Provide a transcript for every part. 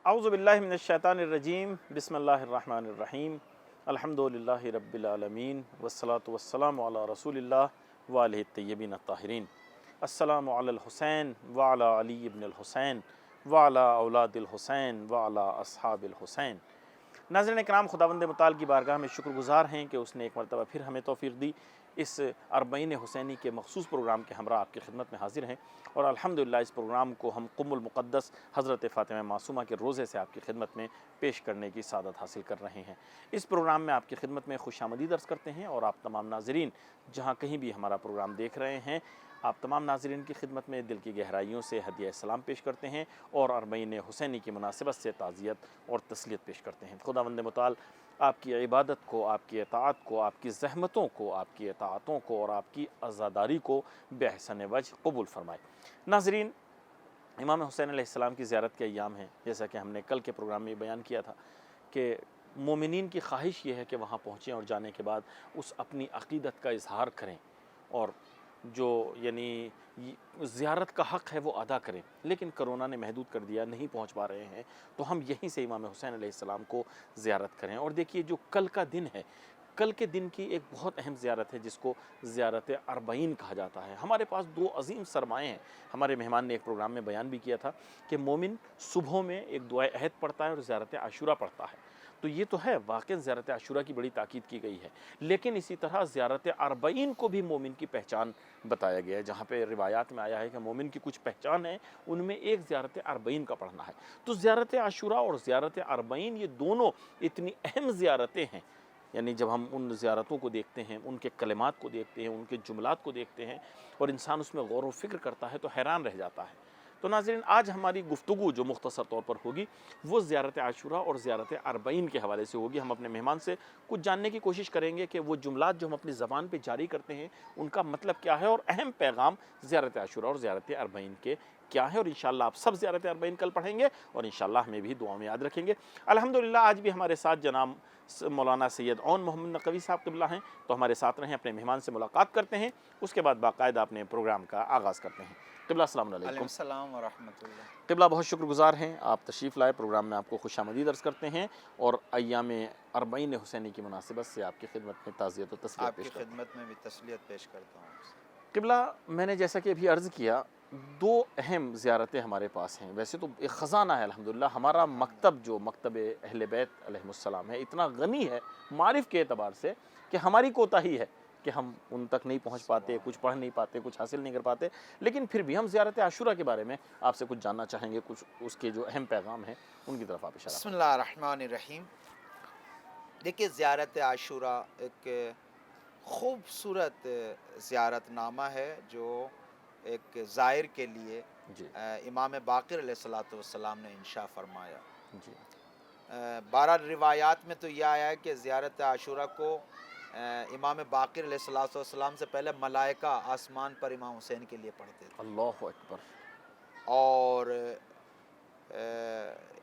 اعوذ باللہ من الشیطان الرجیم بسم اللہ الرحمن الرحیم الحمدللہ رب العالمین والصلاة والسلام علی رسول اللہ وآلہ الطیبین الطاہرین السلام علی الحسین وعلی علی ابن الحسین وعلی اولاد الحسین وعلی اصحاب الحسین۔ ناظرین اکرام، خداوند متعال کی بارگاہ میں شکر گزار ہیں کہ اس نے ایک مرتبہ پھر ہمیں توفیق دی اس اربعین حسینی کے مخصوص پروگرام کے ہمراہ آپ کی خدمت میں حاضر ہیں، اور الحمدللہ اس پروگرام کو ہم قم المقدس حضرت فاطمہ معصومہ کے روزے سے آپ کی خدمت میں پیش کرنے کی سعادت حاصل کر رہے ہیں۔ اس پروگرام میں آپ کی خدمت میں خوش آمدید عرض کرتے ہیں، اور آپ تمام ناظرین جہاں کہیں بھی ہمارا پروگرام دیکھ رہے ہیں، آپ تمام ناظرین کی خدمت میں دل کی گہرائیوں سے ہدیہ سلام پیش کرتے ہیں اور اربعین حسینی کی مناسبت سے تعزیت اور تسلیت پیش کرتے ہیں۔ خداوند متعال آپ کی عبادت کو، آپ کی اطاعت کو، آپ کی زحمتوں کو، آپ کی اطاعتوں کو اور آپ کی عزاداری کو بحسن وجہ قبول فرمائے۔ ناظرین، امام حسین علیہ السلام کی زیارت کے ایام ہیں، جیسا کہ ہم نے کل کے پروگرام میں بیان کیا تھا کہ مومنین کی خواہش یہ ہے کہ وہاں پہنچیں اور جانے کے بعد اس اپنی عقیدت کا اظہار کریں اور جو زیارت کا حق ہے وہ ادا کریں، لیکن کرونا نے محدود کر دیا، نہیں پہنچ پا رہے ہیں، تو ہم یہیں سے امام حسین علیہ السلام کو زیارت کریں۔ اور دیکھیے، جو کل کا دن ہے، کل کے دن کی ایک بہت اہم زیارت ہے جس کو زیارت اربعین کہا جاتا ہے۔ ہمارے پاس دو عظیم سرمائے ہیں۔ ہمارے مہمان نے ایک پروگرام میں بیان بھی کیا تھا کہ مومن صبحوں میں ایک دعائے عہد پڑھتا ہے اور زیارت عاشورہ پڑھتا ہے، تو یہ تو ہے، واقعا زیارت عاشورہ کی بڑی تاکید کی گئی ہے، لیکن اسی طرح زیارت اربعین کو بھی مومن کی پہچان بتایا گیا ہے۔ جہاں پہ روایات میں آیا ہے کہ مومن کی کچھ پہچان ہے، ان میں ایک زیارت اربعین کا پڑھنا ہے۔ تو زیارت عاشورہ اور زیارت اربعین یہ دونوں اتنی اہم زیارتیں ہیں، یعنی جب ہم ان زیارتوں کو دیکھتے ہیں، ان کے کلمات کو دیکھتے ہیں، ان کے جملات کو دیکھتے ہیں اور انسان اس میں غور و فکر کرتا ہے تو حیران رہ جاتا ہے۔ تو ناظرین، آج ہماری گفتگو جو مختصر طور پر ہوگی وہ زیارت عاشورہ اور زیارت اربعین کے حوالے سے ہوگی۔ ہم اپنے مہمان سے کچھ جاننے کی کوشش کریں گے کہ وہ جملات جو ہم اپنی زبان پہ جاری کرتے ہیں ان کا مطلب کیا ہے، اور اہم پیغام زیارت عاشورہ اور زیارت اربعین کے کیا ہے، اور انشاءاللہ آپ سب زیارت اربعین کل پڑھیں گے اور انشاءاللہ ہمیں بھی دعا میں یاد رکھیں گے۔ الحمدللہ آج بھی ہمارے ساتھ جناب مولانا سید اون محمد نقوی صاحب قبلہ ہیں، تو ہمارے ساتھ رہیں، اپنے مہمان سے ملاقات کرتے ہیں، اس کے بعد باقاعدہ اپنے پروگرام کا آغاز کرتے ہیں۔ قبلہ السلام علیکم۔ علیکم السلام ورحمۃ اللہ۔ قبلہ بہت شکر گزار ہیں، آپ تشریف لائے، پروگرام میں آپ کو خوش آمدید عرض کرتے ہیں اور ایام اربعین حسینی کی مناسبت سے آپ کی خدمت میں تعزیت و تسلیت آپ کی پیش کرتے ہیں۔ خدمت میں بھی تسلیت پیش کرتا ہوں۔ قبلہ، میں نے جیسا کہ ابھی عرض کیا، دو اہم زیارتیں ہمارے پاس ہیں۔ ویسے تو ایک خزانہ ہے الحمدللہ، ہمارا مکتب جو مکتب اہل بیت علیہ السلام ہے اتنا غنی ہے معارف کے اعتبار سے کہ ہماری کوتاہی ہے کہ ہم ان تک نہیں پہنچ پاتے، کچھ پڑھ نہیں پاتے، کچھ حاصل نہیں کر پاتے، لیکن پھر بھی ہم زیارت عاشورہ کے بارے میں آپ سے کچھ جاننا چاہیں گے، کچھ اس کے جو اہم پیغام ہیں ان کی طرف آپ اشارہ بسم اللہ الرحمن الرحیم۔ دیکھیے، زیارت عاشورہ ایک خوبصورت زیارت نامہ ہے جو ایک زائر کے لیے جی امام باقر علیہ السلام نے انشاء فرمایا۔ جی بہرحال روایات میں تو یہ آیا ہے کہ زیارت عاشورہ کو امام باقر علیہ السلام سے پہلے ملائکہ آسمان پر امام حسین کے لیے پڑھتے تھے، اللہ اکبر۔ اور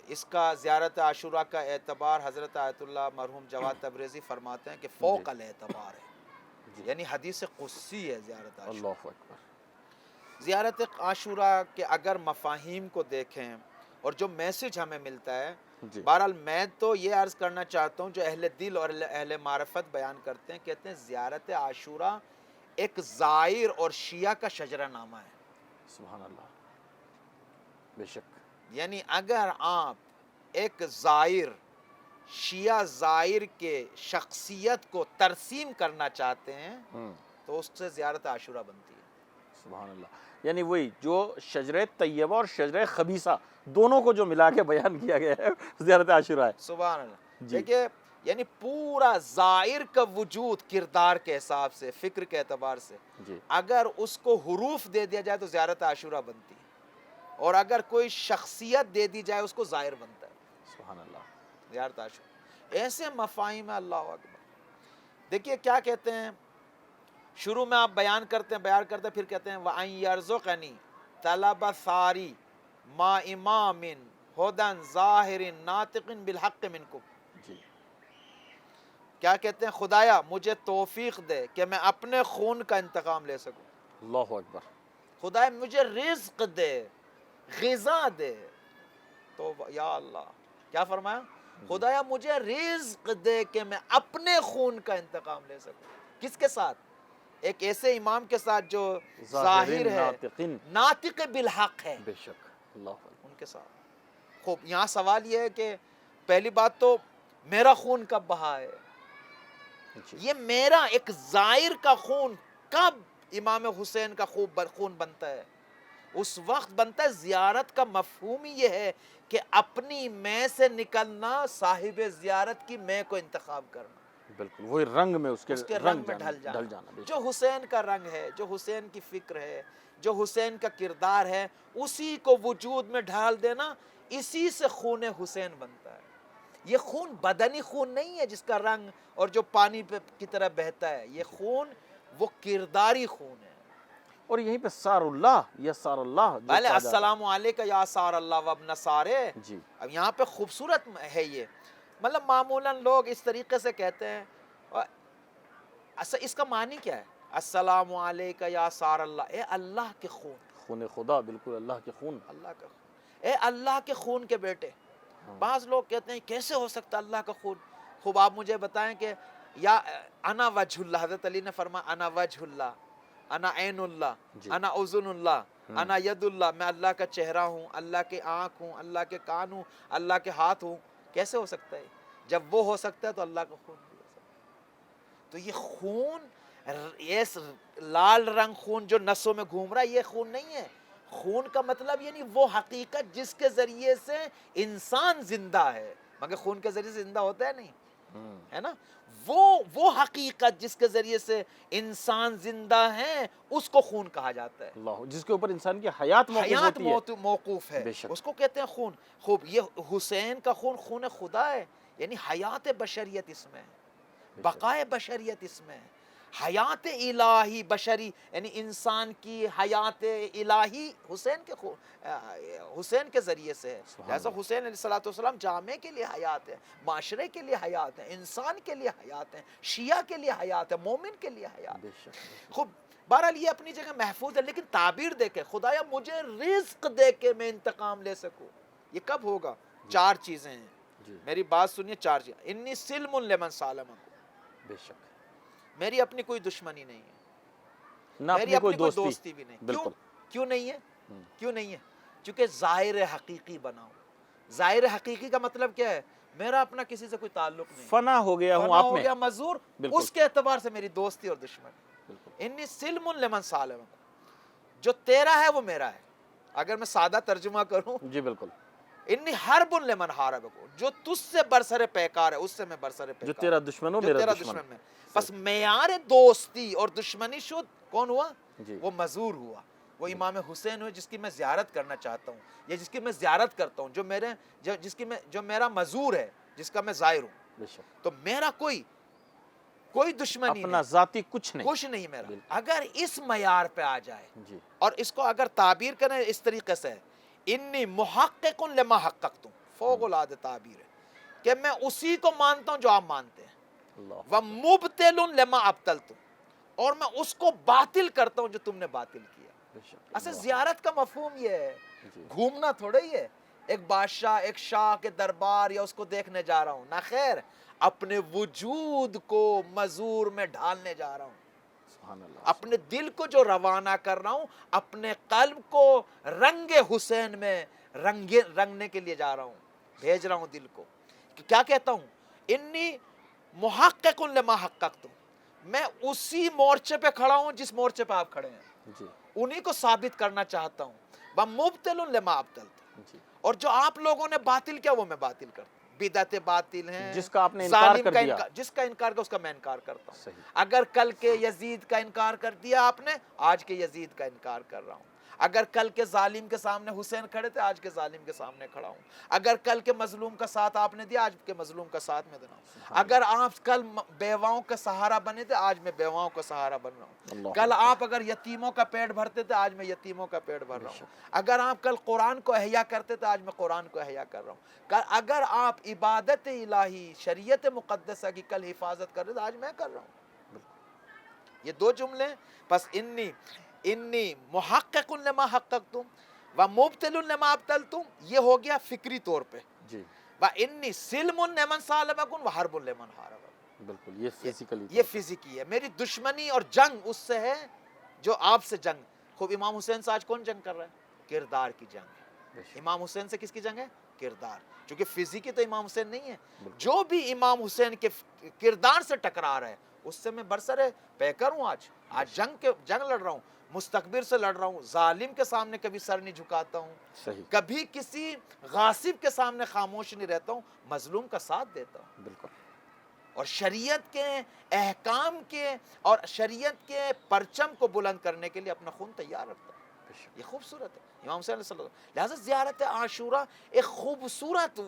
اس کا زیارت عاشورہ کا اعتبار حضرت آیت اللہ مرحوم جواد تبریزی فرماتے ہیں کہ فوق الاعتبار ہے، یعنی حدیث قدسی ہے زیارت عاشورہ۔ اللہ اکبر۔ زیارت عاشورہ کے اگر مفاہیم کو دیکھیں اور جو میسج ہمیں ملتا ہے، جی بہرحال میں تو یہ عرض کرنا چاہتا ہوں، جو اہل دل اور اہل معرفت بیان کرتے ہیں، کہتے ہیں زیارت عاشورہ ایک زائر اور شیعہ کا شجرہ نامہ ہے۔ سبحان اللہ، بے شک۔ یعنی اگر آپ ایک زائر، شیعہ زائر کے شخصیت کو ترسیم کرنا چاہتے ہیں تو اس سے زیارت عاشورہ بنتی ہے۔ سبحان اللہ، یعنی وہی جو شجرہ طیبہ اور شجرہ خبیثہ دونوں کو جو ملا کے بیان کیا گیا ہے زیارت عاشورہ ہے۔ سبحان اللہ۔ جی دیکھیے، یعنی پورا زائر کا وجود کردار کے حساب سے، فکر کے اعتبار سے، جی اگر اس کو حروف دے دیا جائے تو زیارت عاشورہ بنتی ہے، اور اگر کوئی شخصیت دے دی جائے اس کو زائر بنتا ہے، سبحان اللہ۔ زیارت عاشورہ۔ ایسے مفاہیم ہے، اللہ اکبر۔ دیکھیے کیا کہتے ہیں، شروع میں آپ بیان کرتے ہیں، پھر کہتے ہیں وَأَن يَرْزُقَنِي طَلَبَ ثَارِي مَا إِمَامٍ هُدًى ظَاهِرٍ نَاطِقٍ بِالْحَقِّ مِنْكُمْ۔ جی کیا کہتے ہیں، خدایا مجھے توفیق دے کہ میں اپنے خون کا انتقام لے سکوں، اللہ اکبر۔ خدایا مجھے رزق دے، غذا دے، تو یا اللہ کیا فرمایا, خدایا مجھے رزق دے کہ میں اپنے خون کا انتقام لے سکوں. کس کے ساتھ؟ ایک ایسے امام کے ساتھ جو ظاہر ہے, ناطق بالحق ہے, بے شک اللہ ان کے ساتھ. خوب یہاں سوال یہ ہے کہ پہلی بات تو میرا خون کب بہا ہے؟ یہ میرا ایک زائر کا خون کب امام حسین کا خون بنتا ہے؟ اس وقت بنتا ہے. زیارت کا مفہوم ہی یہ ہے کہ اپنی میں سے نکلنا, صاحب زیارت کی میں کو انتخاب کرنا, بالکل وہی رنگ میں اس کے رنگ میں ڈھل جانا. جو حسین کا رنگ ہے, جو حسین کی فکر ہے, جو حسین کا کردار ہے, اسی کو وجود میں ڈھال دینا, اسی سے خون حسین بنتا ہے. یہ خون بدنی خون نہیں ہے جس کا رنگ اور جو پانی کی طرح بہتا ہے. یہ خون وہ کرداری خون ہے. اور یہیں پہ سار اللہ یا سار اللہ پہلے السلام علیکم یا سار اللہ وابن سارے. جی اب یہاں پہ خوبصورت ہے یہ, مطلب معمولاً لوگ اس طریقے سے کہتے ہیں, اس کا معنی کیا ہے؟ السلام علیکم یا سار اللہ, اے اللہ کے خون, خون خدا, بالکل اللہ کے خون, اللہ کا خون, اے اللہ کے خون کے بیٹے. بعض لوگ کہتے ہیں کیسے ہو سکتا اللہ کا خون؟ خوب آپ مجھے بتائیں کہ یا انا وجہ اللہ, حضرت علی نے فرمایا انا وجہ اللہ, انا عین اللہ, انا اذن اللہ, انا ید اللہ, میں اللہ کا چہرہ ہوں, اللہ کے آنکھ ہوں, اللہ کے کان ہوں, اللہ کے ہاتھ ہوں. کیسے ہو سکتا ہے؟ جب وہ ہو سکتا ہے تو اللہ کا خون بھی ہو سکتا ہے. تو یہ خون, یہ لال رنگ خون جو نسوں میں گھوم رہا ہے, یہ خون نہیں ہے. خون کا مطلب یعنی وہ حقیقت جس کے ذریعے سے انسان زندہ ہے, مگر خون کے ذریعے سے زندہ ہوتا ہے نہیں, ہے نا. وہ حقیقت جس کے ذریعے سے انسان زندہ ہے, اس کو خون کہا جاتا ہے. اللہ, جس کے اوپر انسان کی حیات موقوف ہے, اس کو کہتے ہیں خون. خوب یہ حسین کا خون خون خدا ہے, یعنی حیات بشریت اس میں ہے, بقائے بشریت اس میں ہے, حیات الہی بشری یعنی انسان کی حیات الہی حسین کے ذریعے سے ہے. جیسا حسین علیہ السلام جامع کے لیے حیات ہے, معاشرے کے لیے حیات ہے, انسان کے لیے حیات ہے, شیعہ کے لیے حیات ہے, مومن کے لیے حیات ہے. خوب بہرحال یہ اپنی جگہ محفوظ ہے, لیکن تعبیر دیکھیں, خدایا مجھے رزق دے کے میں انتقام لے سکوں. یہ کب ہوگا؟ چار چیزیں ہیں, میری بات سنیے, چار چیزیں. انی سلم لمن سالمکم, بے شک میری اپنی کوئی دشمنی نہیں ہے, میری اپنی کوئی دوستی بھی نہیں. کیوں نہیں ہے؟ کیوں نہیں ہے؟ چونکہ ظاہر حقیقی بناؤں. ظاہر حقیقی کا مطلب کیا ہے؟ میرا اپنا کسی سے کوئی تعلق نہیں, فنا ہو گیا ہوں آپ میں, فنا ہو گیا, مزور, اس کے اعتبار سے میری دوستی اور دشمنی. انی سلم لمن سالمکم, جو تیرا ہے وہ میرا ہے. اگر میں سادہ ترجمہ کروں, جی بالکل, انی حرب لمن حاربکم, جو تجھ سے برسر پیکار ہے اس سے میں برسر پیکار, جو تیرا دشمن ہو میرا دشمن ہے. پس معیار دوستی اور دشمنی شد کون ہوا؟ وہ مزور ہوا, وہ امام حسین ہوئے جس کی میں زیارت کرنا چاہتا ہوں, یا جس کی میں زیارت کرتا ہوں, جو میرا مزور ہے, جس کا میں زائر ہوں. تو میرا کوئی دشمنی اپنا ذاتی کچھ نہیں میرا. اگر اس معیار پہ آ جائے, اور اس کو اگر تعبیر کریں اس طریقے سے, انی محقق لما حققتم, فوق العادہ تعبیر ہے کہ میں اسی کو مانتا ہوں جو آپ مانتے ہیں. وَمُبْتِلٌ لَمَا أَبْتَلْتُمْ, اور میں اس کو باطل کرتا ہوں جو تم نے باطل کیا. اصل زیارت کا مفہوم یہ ہے, گھومنا تھوڑا ہی ہے, ایک بادشاہ ایک شاہ کے دربار یا اس کو دیکھنے جا رہا ہوں, نہ خیر, اپنے وجود کو مزور میں ڈھالنے جا رہا ہوں, اپنے دل کو جو روانہ کر رہا ہوں, اپنے قلب کو رنگ حسین میں رنگنے کے لیے جا رہا ہوں, بھیج رہا ہوں دل کو. کیا کہتا ہوں؟ انی محقق لما حققتم, میں اسی مورچے پہ کھڑا ہوں جس مورچے پہ آپ کھڑے ہیں, انہی کو ثابت کرنا چاہتا ہوں. وَمُبْتِلٌ لَمَا أَبْتَلْتُمْ, اور جو آپ لوگوں نے باطل کیا وہ میں باطل کرتا ہوں. بدعت باطل ہیں, جس کا آپ نے انکار کر دیا, جس کا انکار کیا اس کا میں انکار کرتا ہوں. اگر کل کے یزید کا انکار کر دیا آپ نے, آج کے یزید کا انکار کر رہا ہوں. اگر کل کے ظالم کے سامنے حسین کھڑے تھے, آج کے ظالم کے سامنے کھڑا ہوں. اگر کل کے مظلوم کا ساتھ آپ نے دیا, آج کے مظلوم کا ساتھ میں دینا ہوں. اگر آپ کل بیواؤں کا سہارا بنے تھے, آج میں بیواؤں کا سہارا بن رہا ہوں. کل آپ اگر یتیموں کا پیٹ بھرتے تھے, آج میں یتیموں کا پیٹ بھر رہا ہوں. اگر آپ کل قرآن کو احیا کرتے تھے, آج میں قرآن کو احیا کر رہا ہوں. اگر آپ عبادت الہی شریعت مقدسہ کی کل حفاظت کر رہے تھے, آج میں کر رہا ہوں. یہ دو جملے. پس انی محقق لما حققتم وَمُبْتِلٌ لِمَا ابْتَلْتُمْ، یہ ہو گیا فکری طور پہ. جی وَإِنِّي سِلْمٌ لِمَنْ سَالَبَكُمْ وَحَرْبٌ لِمَنْ حَارَبَكُمْ. بالکل یہ فزیکلی یہ فزیکی ہے. میری دشمنی اور جنگ اس سے ہے جو آپ سے جنگ. خوب امام حسین سے آج کون جنگ کر رہا ہے؟ کردار کی جنگ. امام حسین سے کس کی جنگ ہے؟ کردار. چونکہ فزیکی تو امام حسین نہیں ہے. جو بھی امام حسین کے کردار سے ٹکرا رہا ہے اس سے میں برسر پیکر ہوں. آج جنگ لڑ رہا ہوں. مستکبر سے لڑ رہا ہوں. ظالم کے سامنے کبھی سر نہیں جھکاتا ہوں. صحیح. کبھی کسی غاصب کے سامنے خاموش نہیں رہتا ہوں. مظلوم کا ساتھ دیتا ہوں. بالکل. اور شریعت کے احکام کے اور شریعت کے پرچم کو بلند کرنے کے لیے اپنا خون تیار رکھتا ہے. یہ خوبصورت ہے امام حسین علیہ السلام. لہٰذا زیارت عاشورہ ایک خوبصورت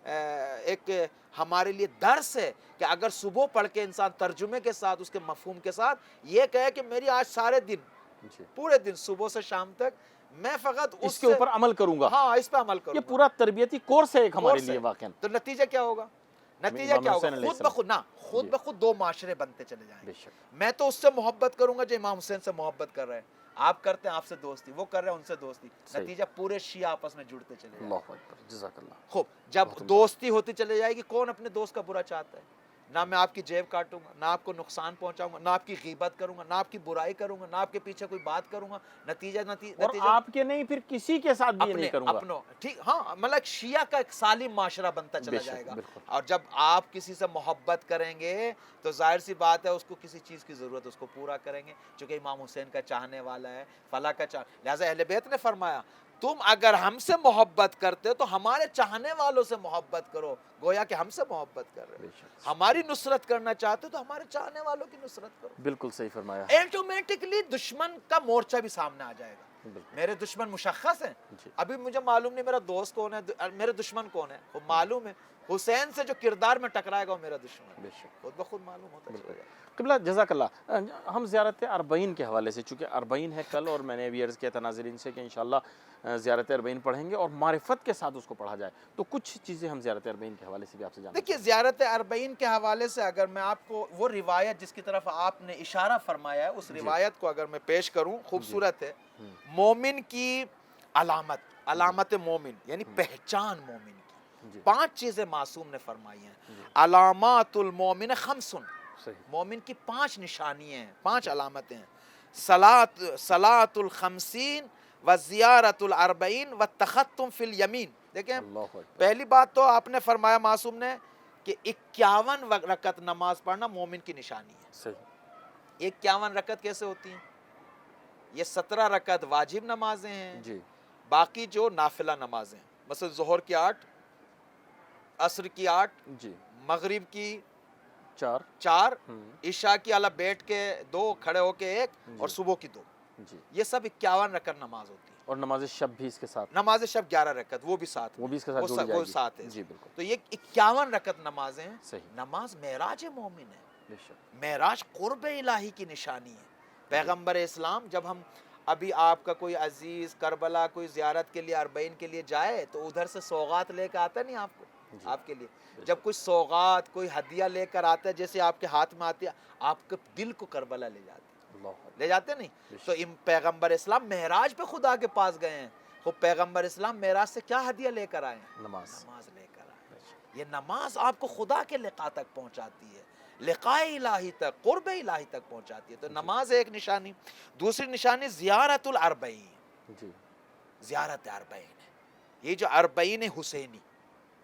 ایک ہمارے لیے درس ہے کہ اگر صبح پڑھ کے انسان ترجمے کے ساتھ اس کے مفہوم کے ساتھ یہ کہے کہ میری آج سارے دن پورے دن صبح سے شام تک میں فقط اس کے اوپر عمل کروں گا. ہاں اس پہ عمل کروں گا. یہ پورا تربیتی کورس ہے ایک ہمارے لیے واقعا. تو نتیجہ کیا ہوگا؟ نتیجہ کیا ہوگا؟ خود بخود دو معاشرے بنتے چلے جائیں. میں تو اس سے محبت کروں گا جو امام حسین سے محبت کر رہے ہیں. آپ کرتے ہیں آپ سے دوستی, وہ کر رہے ہیں ان سے دوستی. نتیجہ پورے شیعہ آپس میں جڑتے چلے جائیں. اللہ اکبر. جزاک اللہ. خوب جب دوستی ہوتی چلے جائے گی, کون اپنے دوست کا برا چاہتا ہے؟ نہ میں آپ کی جیب کاٹوں گا, نہ آپ کو نقصان پہنچاؤں گا, نہ آپ کی غیبت کروں گا, نہ آپ کی برائی کروں گا, نہ آپ کے پیچھے کوئی بات کروں گا. نتیجہ اور آپ کے نہیں پھر کسی کے ساتھ بھی نہیں کروں گا. اپنوں ٹھیک. ہاں مطلب شیعہ کا ایک سالم معاشرہ بنتا چلا جائے گا. اور جب آپ کسی سے محبت کریں گے تو ظاہر سی بات ہے اس کو کسی چیز کی ضرورت اس کو پورا کریں گے, چونکہ امام حسین کا چاہنے والا ہے, فلاں کا لہٰذا اہل بیت نے فرمایا تم اگر ہم سے محبت کرتے تو ہمارے چاہنے والوں سے محبت کرو. گویا کہ ہم سے محبت کر رہے. ہماری نصرت کرنا چاہتے تو ہمارے چاہنے والوں کی نصرت کرو. بالکل صحیح فرمایا. ایٹومیٹکلی دشمن کا مورچہ بھی سامنے آ جائے گا. میرے دشمن مشخص ہیں. ابھی مجھے معلوم نہیں میرا دوست کون ہے, میرے دشمن کون ہے, وہ معلوم ہے. حسین سے جو کردار میں ٹکرائے گا وہ میرا دشمن خود بخود معلوم ہوتا ہے. قبلہ جزاک اللہ. ہم زیارت اربعین کے حوالے سے, چونکہ اربعین ہے کل, اور میں نے ابھی عرض کیا تھا ناظرین سے کہ انشاءاللہ زیارت اربعین پڑھیں گے اور معرفت کے ساتھ اس کو پڑھا جائے, تو کچھ چیزیں ہم زیارت اربعین کے حوالے سے بھی آپ سے جانتے ہیں. دیکھیے زیارت اربعین کے حوالے سے اگر میں آپ کو وہ روایت جس کی طرف آپ نے اشارہ فرمایا ہے اس روایت کو اگر میں پیش کروں, خوبصورت ہے. مومن کی علامت مومن یعنی پہچان مومن کی 5 چیزیں معصوم نے فرمائی ہیں. علامات المومن خمسن, مومن کی 5 نشانیاں ہیں, 5 علامتیں ہیں. صلاۃ الخمسین و زیارت الاربعین و تختم فی الیمین. دیکھیں پہلی بات تو آپ نے فرمایا معصوم نے کہ 51 رکعت نماز پڑھنا مومن کی نشانی ہے. 51 رکعت کیسے ہوتی ہیں؟ یہ 17 رکعت واجب نمازیں ہیں, باقی جو نافلہ نمازیں ہیں, مثلا ظہر کی 8, عصر کی 8, مغرب کی 4, عشاء کی علا بیٹھ کے 2, کھڑے ہو کے 1, اور صبح کی 2. یہ سب 51 رکعت نماز ہوتی ہے. اور نماز شب بھی اس کے ساتھ, نماز شب 11 رکعت وہ بھی ساتھ, وہ بھی اس کے ساتھ جوڑی جائے گی. ساتھ ہے. جی بالکل. تو یہ 51 رکعت نمازیں ہیں. نماز معراج مومن ہے. معراج قرب الہی کی نشانی ہے. پیغمبر اسلام جب ہم ابھی آپ کا کوئی عزیز کربلا کوئی زیارت کے لیے اربعین کے لیے جائے تو ادھر سے سوغات لے کے آتا نہیں آپ کو, آپ کے لیے جب کوئی سوغات کوئی ہدیہ لے کر آتا ہے جیسے آپ کے ہاتھ میں آتی ہے, آپ کے دل کو کربلا لے جاتے نہیں. تو پیغمبر اسلام معراج پہ خدا کے پاس گئے ہیں. وہ پیغمبر اسلام معراج سے کیا ہدیہ لے کر آئے ہیں؟ نماز لے کر آئے. یہ نماز آپ کو خدا کے لقاء تک پہنچاتی ہے, لقاء الہی تک, قرب الہی تک پہنچاتی ہے. تو نماز ایک نشانی. دوسری نشانی زیارت الاربعین. زیارت اربعین ہے. یہ جو اربعین حسینی,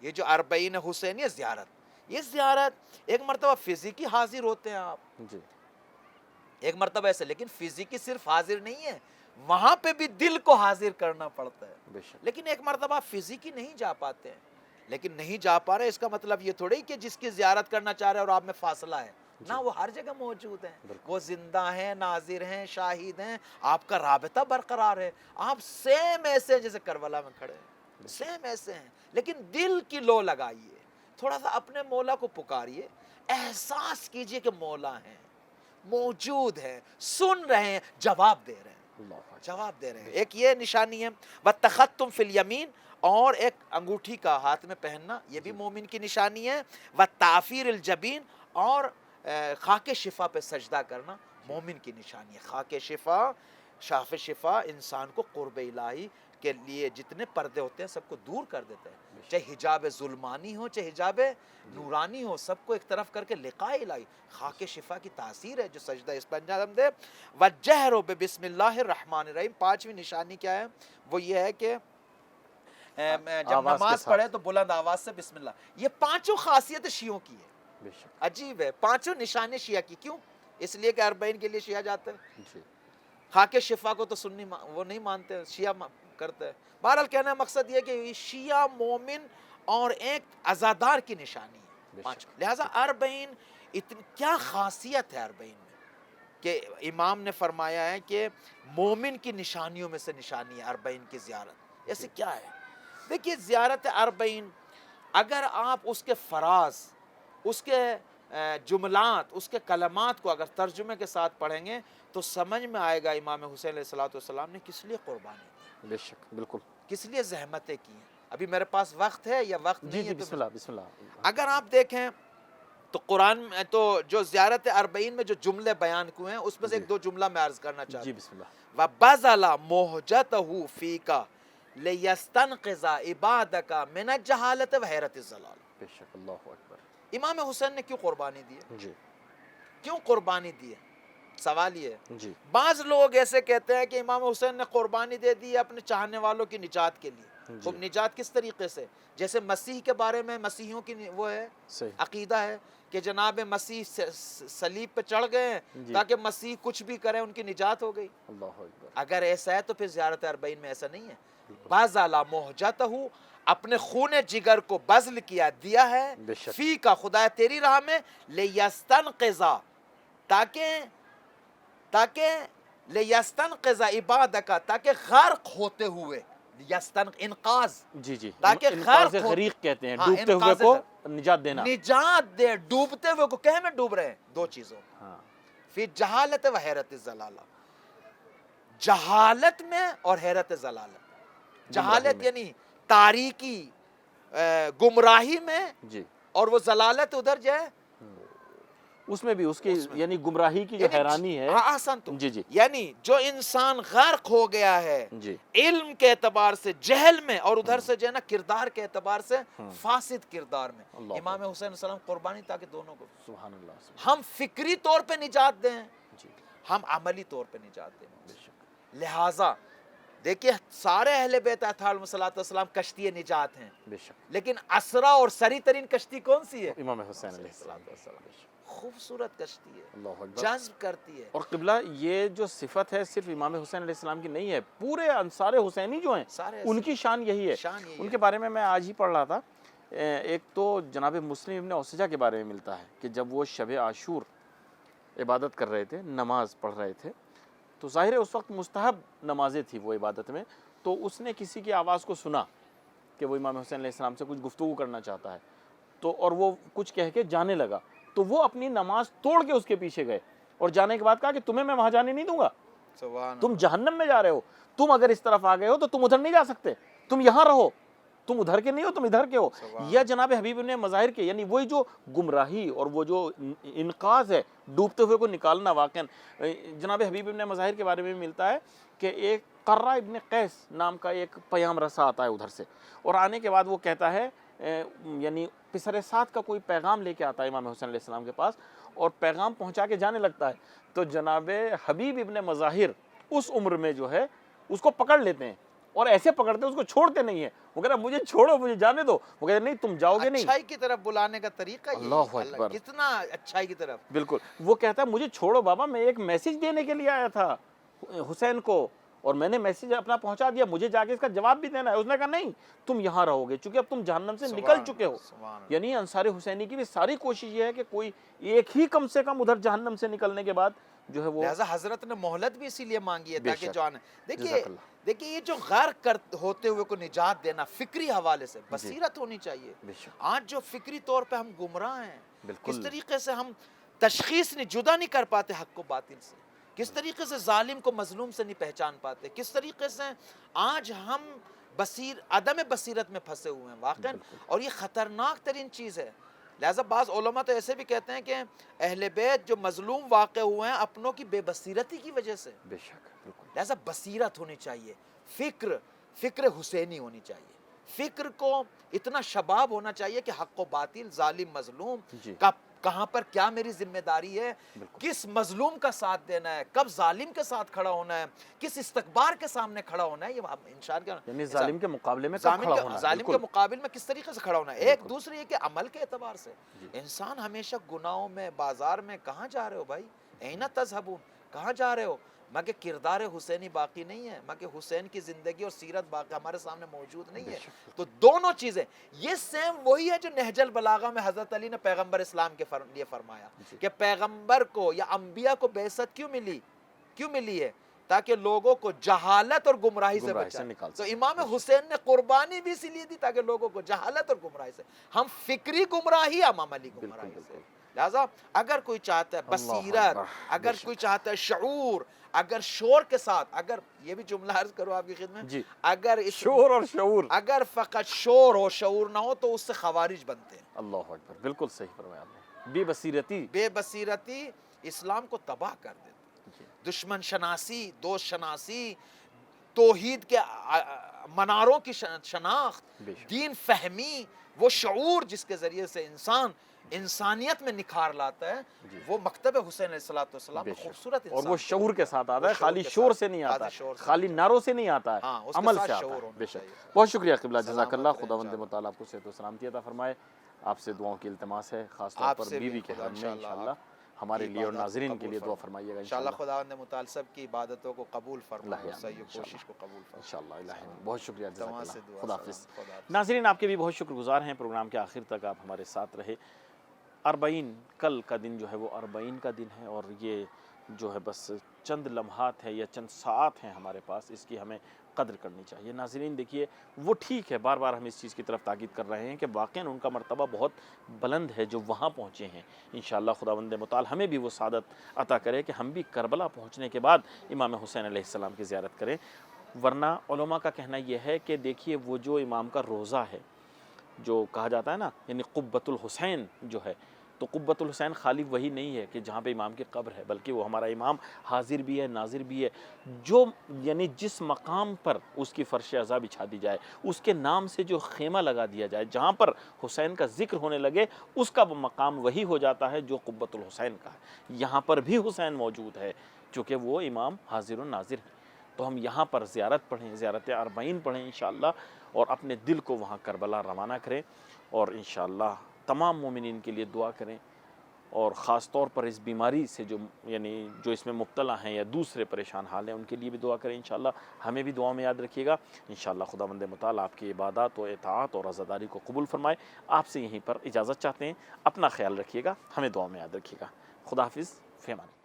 یہ جو اربعین حسینی زیارت, یہ زیارت ایک مرتبہ فزیکی حاضر ہوتے ہیں آپ, ایک مرتبہ ایسے, لیکن فزیکی صرف حاضر نہیں ہے, وہاں پہ بھی دل کو حاضر کرنا پڑتا ہے. لیکن ایک مرتبہ فزیکی نہیں جا پاتے ہیں, لیکن نہیں جا پا رہے اس کا مطلب یہ تھوڑی کہ جس کی زیارت کرنا چاہ رہے اور آپ میں فاصلہ ہے. نہ, وہ ہر جگہ موجود ہیں, وہ زندہ ہیں, ناظر ہیں, شاہد ہیں, آپ کا رابطہ برقرار ہے. آپ سیم ایسے جیسے کربلا میں کھڑے ہیں, سیم ایسے ہیں, لیکن دل کی لو لگائیے, تھوڑا سا اپنے مولا کو پکاریے, احساس کیجئے کہ مولا ہیں, موجود ہیں, سن رہے ہیں, جواب دے رہے ہیں. ایک یہ نشانی ہے. وَتَخَتُّمْ فِي الْيَمِينِ, اور ایک انگوٹھی کا ہاتھ میں پہننا, یہ بھی مومن کی نشانی ہے. وَتَعْفِيرِ الْجَبِينِ, اور خاک شفا پہ سجدہ کرنا مومن کی نشانی ہے. خاک شفا, شاف شفا انسان کو قرب الہی کے لیے جتنے پردے ہوتے ہیں سب کو دور کر دیتا ہے، چاہے حجاب ظلمانی ہو چاہے حجاب نورانی ہو، سب کو ایک طرف کر کے لقاء الہی، خاک شفا کی تاثیر ہے جو سجدہ اس پر انجام دے۔ وجہروا بسم اللہ الرحمن الرحیم، پانچویں نشانی کیا ہے؟ وہ یہ ہے کہ جب آواز کے نماز ساتھ پڑھے تو بلند آواز سے بسم اللہ۔ یہ پانچوں خاصیت شیعوں کی ہے، بے شک عجیب ہے، پانچوں نشانی شیعہ کی۔ کیوں؟ اس لیے کہ اربعین کے لیے شیعہ جاتے ہیں، جی خاک شفا کو تو سنی وہ نہیں مانتے، شیعہ کرتے ہیں۔ بہرحال کہنے کا مقصد یہ کہ یہ شیعہ مومن اور ایک عزادار کی نشانی ہے بے پانچ۔ شک۔ لہٰذا اربعین اتنی کیا خاصیت ہے اربعین میں کہ امام نے فرمایا ہے کہ مومن کی نشانیوں میں سے نشانی ہے اربعین کی زیارت۔ ایسے کیا ہے؟ دیکھیے زیارت اربعین اگر آپ اس کے فراز، اس کے جملات، اس کے کلمات کو اگر ترجمے کے ساتھ پڑھیں گے تو سمجھ میں آئے گا امام حسین علیہ السلام نے کس لیے قربانی دی، بے شک بالکل۔ کس لیے زحمتیں کی ہیں۔ ابھی میرے پاس وقت ہے یا وقت جی نہیں جی ہے؟ بسم اللہ بسم اللہ۔ اگر آپ دیکھیں تو قرآن میں تو جو زیارت اربعین میں جو جملے بیان ہوئے ہیں اس میں سے ایک دو جملہ میں عرض کرنا چاہتا جی ہوں۔ بسم اللہ۔ وَبَذَلَ مُحْجَتَهُ فِيكَ لِيَسْتَنْقِذَ عِبَادَكَ مِنَ الجَّهَالَةِ وَحَیرَةِ الضَّلَالِ۔ بے شک اللہ اکبر۔ امام حسین نے کیوں قربانی دی ہے؟ جی کیوں قربانی دی ہے؟ سوال یہ ہے۔ جی بعض لوگ ایسے کہتے ہیں کہ امام حسین نے قربانی دے دی اپنے چاہنے والوں کی نجات کے لیے۔ جی خب نجات کس طریقے سے؟ جیسے مسیح کے بارے میں مسیحیوں کی وہ ہے صحیح عقیدہ ہے کہ جناب مسیح صلیب پہ چڑھ گئے ہیں جی تاکہ مسیح کچھ بھی کرے ان کی نجات ہو گئی۔ اللہ اکبر۔ اگر ایسا ہے تو پھر زیارت اربعین میں ایسا نہیں ہے۔ بَذَلَ مُحْجَتَهُ، اپنے خون جگر کو بذل کیا، دیا ہے، بے شک۔ فی کا خدا تیری راہ میں، لِيَسْتَنْقِذَ تاکہ لِيَسْتَنْقِذَ عِبَادَكَ تاکہ غرق ہوتے ہوئے، انقاذ جی جی تاکہ انقاذ غرق غریق کہتے ہیں، ہاں، ڈوبتے ہوئے انقاذ کو نجات دینا۔ نجات دے، ڈوبتے ہوئے کو کہے میں ڈوب رہے ہیں دو چیزوں، ہاں فی جہالت و حیرت الضلالہ، جہالت میں اور حیرت ضلالت۔ جہالت میں۔ یعنی تاریکی گمراہی میں، جی اور وہ ضلالت ادھر جو ہے اس میں بھی اس کی یعنی گمراہی کی جو حیرانی ہے۔ احسن تو جی جی یعنی جو انسان غرق ہو گیا ہے جی علم کے اعتبار سے جہل میں، اور ادھر سے جو ہے نا کردار کے اعتبار سے فاسد کردار میں، اللہ امام حسین علیہ السلام قربانی تاکہ دونوں کو سبحان اللہ سبحان ہم فکری طور پہ نجات دیں، جی ہم عملی طور پہ نجات دیں۔ بے شک لہٰذا دیکھیے سارے اہل بیت علیہم السلام کشتی نجات ہیں، بے شک۔ لیکن اسرا اور سری ترین کشتی کون سی ہے؟ امام حسین علیہ السلام بے شک۔ خوبصورت کشتی ہے، اللہ اکبر۔ جذب کرتی ہے۔ اور قبلہ یہ جو صفت ہے صرف امام حسین علیہ السلام کی نہیں ہے، پورے انصار حسینی جو ہیں سارے ان کی شان یہی ہے۔ شان یہی ان ہے۔ کے بارے میں آج ہی پڑھ رہا تھا، ایک تو جناب مسلم ابن اوسجہ کے بارے میں ملتا ہے کہ جب وہ شب عاشور عبادت کر رہے تھے، نماز پڑھ رہے تھے، تو ظاہر ہے اس وقت مستحب نمازیں تھی وہ عبادت میں، تو اس نے کسی کی آواز کو سنا کہ وہ امام حسین علیہ السلام سے کچھ گفتگو کرنا چاہتا ہے، تو اور وہ کچھ کہہ کے جانے لگا، تو وہ اپنی نماز توڑ کے اس کے پیچھے گئے اور جانے کے بعد کہا کہ تمہیں میں وہاں جانے نہیں دوں گا، سبحان تم جہنم میں جا رہے ہو، تم اگر اس طرف آ گئے ہو تو تم ادھر نہیں جا سکتے، تم یہاں رہو، تم ادھر کے نہیں ہو، تم ادھر کے ہو۔ یا جناب حبیب ابن مظاہر کے، یعنی وہی جو گمراہی اور وہ جو انقاذ ہے، ڈوبتے ہوئے کو نکالنا، واقعا جناب حبیب ابن مظاہر کے بارے میں ملتا ہے کہ ایک قرہ ابن قیس نام کا ایک پیام رسا آتا ہے ادھر سے، اور آنے کے بعد وہ کہتا ہے یعنی پسر سات کا کوئی پیغام لے کے آتا ہے امام حسین علیہ السلام کے پاس، اور پیغام پہنچا کے جانے لگتا ہے، تو جناب حبیب ابن مظاہر اس عمر میں جو ہے اس کو پکڑ لیتے ہیں، اور ایسے پکڑتے ہیں اس کو چھوڑتے نہیں ہیں، وہ کہہ رہا مجھے چھوڑو، مجھے جانے دو، وہ کہتے نہیں تم جاؤ گے نہیں۔ اچھائی کی طرف بلانے کا طریقہ یہی ہے۔ اللہ اکبر، کتنا اچھائی کی طرف۔ بالکل، وہ کہتا ہے مجھے چھوڑو بابا، میں ایک میسج دینے کے لیے آیا تھا حسین کو، اور میں نے میسج اپنا پہنچا دیا، مجھے جا کے اس کا جواب بھی دینا ہے۔ اس نے کہا نہیں، تم یہاں رہو گے چونکہ اب تم جہنم سے نکل چکے ہو۔ یعنی انصار حسینی کی بھی ساری کوشش یہ ہے کہ کوئی ایک ہی کم سے کم ادھر جہنم سے نکلنے کے بعد جو ہے وہ، لہذا حضرت نے مہلت بھی اسی لیے مانگی ہے تاکہ جو آنے۔ جزاک اللہ۔ دیکھیے یہ جو غرق ہوتے ہوئے کو نجات دینا فکری حوالے سے بصیرت ہونی چاہیے۔ بے شک، آج جو فکری طور پہ ہم گمراہ ہیں، بالکل، کس طریقے سے ہم تشخیص نہیں، جدا نہیں کر پاتے حق کو باطل سے، کس طریقے سے ظالم کو مظلوم سے نہیں پہچان پاتے، کس طریقے سے آج ہم عدم بصیرت میں پھنسے ہوئے ہیں واقعا، اور یہ خطرناک ترین چیز ہے۔ لہذا بعض علماء تو ایسے بھی کہتے ہیں کہ اہل بیت جو مظلوم واقع ہوئے ہیں اپنوں کی بے بصیرتی کی وجہ سے، بے شک، بالکل، لہذا بصیرت ہونی چاہیے، فکر، فکر حسینی ہونی چاہیے، فکر کو اتنا شباب ہونا چاہیے کہ حق و باطل، ظالم مظلوم جی کہاں پر کیا میری ذمہ داری ہے، کس مظلوم کا ساتھ دینا ہے، کب ظالم کے ساتھ کھڑا ہونا ہے، کس استکبار کے سامنے کھڑا ہونا ہے، یہ انسان کا یعنی ظالم کے مقابلے میں کب کھڑا ہونا ہے، ظالم کے مقابل میں کس طریقے سے کھڑا ہونا ہے۔ ایک دوسرے یہ کہ عمل کے اعتبار سے انسان ہمیشہ گناہوں میں، بازار میں کہاں جا رہے ہو بھائی، اینا تذہبون، کہاں جا رہے ہو، مگر کردار حسینی باقی نہیں ہے، مگر حسین کی زندگی اور سیرت باقی ہمارے سامنے موجود نہیں ہے۔ تو دونوں چیزیں یہ سیم وہی ہے جو نہج البلاغہ میں حضرت علی نے پیغمبر اسلام کے لیے فرمایا کہ پیغمبر کو یا انبیاء کو بعثت کیوں ملی ہے، تاکہ لوگوں کو جہالت اور گمراہی سے بچائے۔ تو امام حسین نے قربانی بھی اسی لیے دی تاکہ لوگوں کو جہالت اور گمراہی سے، ہم فکری گمراہی، امام علی گمراہی سے۔ لہذا اگر کوئی چاہتا ہے بصیرت، اگر کوئی چاہتا ہے شعور، اگر شور کے ساتھ، اگر یہ بھی جملہ عرض کرو آپ کی خدمت، اگر شور اور شعور، اگر فقط شور ہو شعور نہ ہو تو اس سے خوارج بنتے ہیں۔ اللہ اکبر، بالکل صحیح فرمایا آپ نے۔ بے بصیرتی اسلام کو تباہ کر دیتی، دشمن شناسی، دوست شناسی، توحید کے مناروں کی شناخت، دین فہمی، وہ شعور جس کے ذریعے سے انسان انسانیت میں نکھار لاتا ہے، وہ مکتب حسین علیہ السلام خوبصورت انسان، اور وہ شعور کے ساتھ آتا ہے، خالی شور سے نہیں آتا ہے، خالی نعروں سے نہیں آتا ہے، عمل سے آتا ہے۔ بے شک، بہت شکریہ قبلہ، جزاک اللہ، خداوند متعالی آپ کو صحت و سلامتی عطا فرمائے۔ آپ سے دعاؤں کی التماس ہے، خاص طور پر بیوی کے حق میں انشاءاللہ ہمارے لیے اور ناظرین کے لیے دعا فرمائیے گا انشاءاللہ۔ خداوند متعال سب کی عبادتوں کو قبول فرمائے، صحیح کوشش کو قبول فرمائے انشاءاللہ الہی۔ بہت شکریہ، جزاک اللہ، خدا حافظ۔ ناظرین آپ کے بھی بہت شکر گزار ہیں، پروگرام کے آخر تک آپ ہمارے ساتھ رہے۔ 40 کل کا دن جو ہے وہ 40 کا دن ہے، اور یہ جو ہے بس چند لمحات ہیں یا چند ساعات ہیں ہمارے پاس، اس کی ہمیں قدر کرنی چاہیے۔ ناظرین دیکھیے، وہ ٹھیک ہے، بار بار ہم اس چیز کی طرف تاکید کر رہے ہیں کہ واقعاً ان کا مرتبہ بہت بلند ہے جو وہاں پہنچے ہیں۔ انشاءاللہ خداوند متعال ہمیں بھی وہ سعادت عطا کرے کہ ہم بھی کربلا پہنچنے کے بعد امام حسین علیہ السلام کی زیارت کریں۔ ورنہ علماء کا کہنا یہ ہے کہ دیکھیے، وہ جو امام کا روضہ ہے، جو کہا جاتا ہے نا، یعنی قبۃ الحسین جو ہے، تو قبۃ الحسین خالی وہی نہیں ہے کہ جہاں پہ امام کی قبر ہے، بلکہ وہ ہمارا امام حاضر بھی ہے، ناظر بھی ہے، جو یعنی جس مقام پر اس کی فرش عزا بچھا دی جائے، اس کے نام سے جو خیمہ لگا دیا جائے، جہاں پر حسین کا ذکر ہونے لگے، اس کا وہ مقام وہی ہو جاتا ہے جو قبۃ الحسین کا ہے۔ یہاں پر بھی حسین موجود ہے، چونکہ وہ امام حاضر و ناظر ہیں، تو ہم یہاں پر زیارت پڑھیں، زیارت 40 پڑھیں انشاءاللہ، اور اپنے دل کو وہاں کربلا روانہ کریں، اور انشاءاللہ تمام مومنین کے لیے دعا کریں، اور خاص طور پر اس بیماری سے جو اس میں مبتلا ہیں یا دوسرے پریشان حال ہیں، ان کے لیے بھی دعا کریں انشاءاللہ۔ ہمیں بھی دعا میں یاد رکھیے گا انشاءاللہ۔ خداوند متعال آپ کی عبادات و اطاعت اور عزاداری کو قبول فرمائے۔ آپ سے یہیں پر اجازت چاہتے ہیں، اپنا خیال رکھیے گا، ہمیں دعا میں یاد رکھیے گا۔ خدا حافظ، فی امان۔